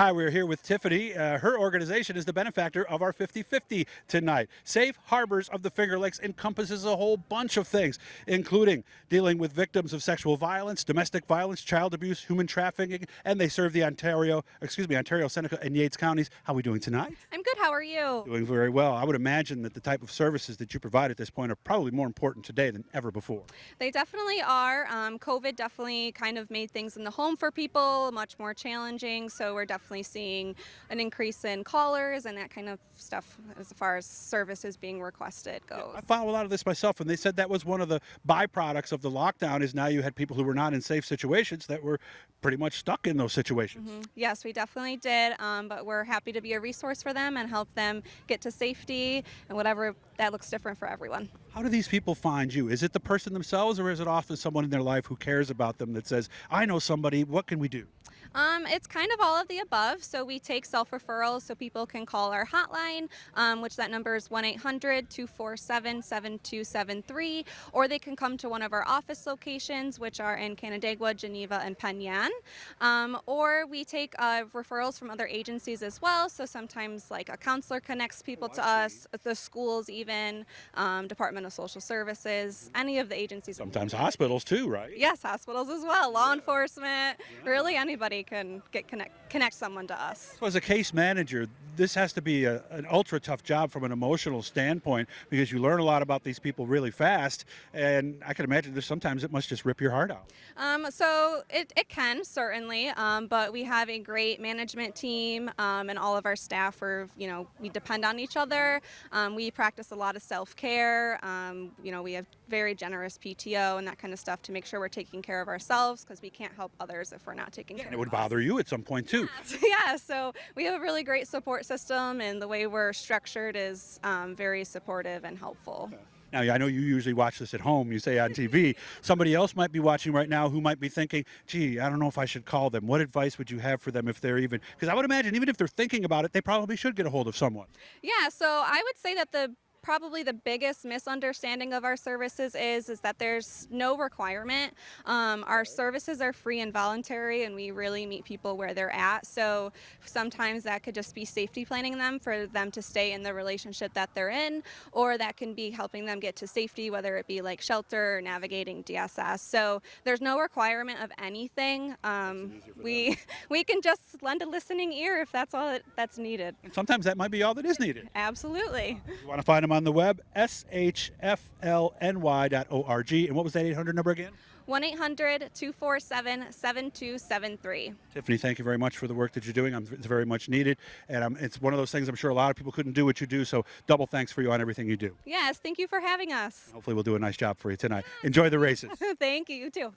Hi, we're here with Tiffany. Her organization is the benefactor of our 50/50 tonight. Safe Harbors of the Finger Lakes encompasses a whole bunch of things, including dealing with victims of sexual violence, domestic violence, child abuse, human trafficking, and they serve the Ontario, Seneca, and Yates counties. How are we doing tonight? I'm good. How are you? Doing very well. I would imagine that the type of services that you provide at this point are probably more important today than ever before. They definitely are. COVID definitely kind of made things in the home for people much more challenging. So we're definitely seeing an increase in callers and that kind of stuff as far as services being requested goes. I follow a lot of this myself, and they said that was one of the byproducts of the lockdown is now you had people who were not in safe situations that were pretty much stuck in those situations. Yes, we definitely did. But we're happy to be a resource for them and help them get to safety and whatever that looks different for everyone. How do these people find you? Is it the person themselves, or is it often someone in their life who cares about them that says, I know somebody, what can we do? It's kind of all of the above. So we take self-referrals so people can call our hotline, which that number is 1-800-247-7273, or they can come to one of our office locations, which are in Canandaigua, Geneva, and Penyan. Or we take referrals from other agencies as well. So sometimes like a counselor connects people to us, the schools even, Department of Social Services, any of the agencies. Sometimes hospitals too, right? Yes, hospitals as well, law enforcement, really anybody can connect someone to us. So as a case manager, this has to be an ultra tough job from an emotional standpoint because you learn a lot about these people really fast, and I can imagine there's sometimes it must just rip your heart out. So it can certainly, but we have a great management team, and all of our staff we depend on each other. We practice a lot of self-care. We have very generous PTO and that kind of stuff to make sure we're taking care of ourselves because we can't help others if we're not taking care And of it would us. bother you at some point too. Yeah, so we have a really great support system, and the way we're structured is very supportive and helpful. Now, I know you usually watch this at home, you say on TV. Somebody else might be watching right now who might be thinking, gee, I don't know if I should call them. What advice would you have for them if they're even, because I would imagine even if they're thinking about it, they probably should get a hold of someone. Yeah, so I would say that probably the biggest misunderstanding of our services is that there's no requirement. Our services are free and voluntary, and we really meet people where they're at. So sometimes that could just be safety planning them for them to stay in the relationship that they're in, or that can be helping them get to safety, whether it be like shelter or navigating DSS. So there's no requirement of anything. We can just lend a listening ear if that's all that's needed. And sometimes that might be all that is needed. Absolutely. You want to find them on the web, shflny.org. And what was that 800 number again? 1-800-247-7273. Tiffany, thank you very much for the work that you're doing. It's very much needed. And it's one of those things I'm sure a lot of people couldn't do what you do. So double thanks for you on everything you do. Yes, thank you for having us. Hopefully we'll do a nice job for you tonight. Enjoy the races. Thank you, you too.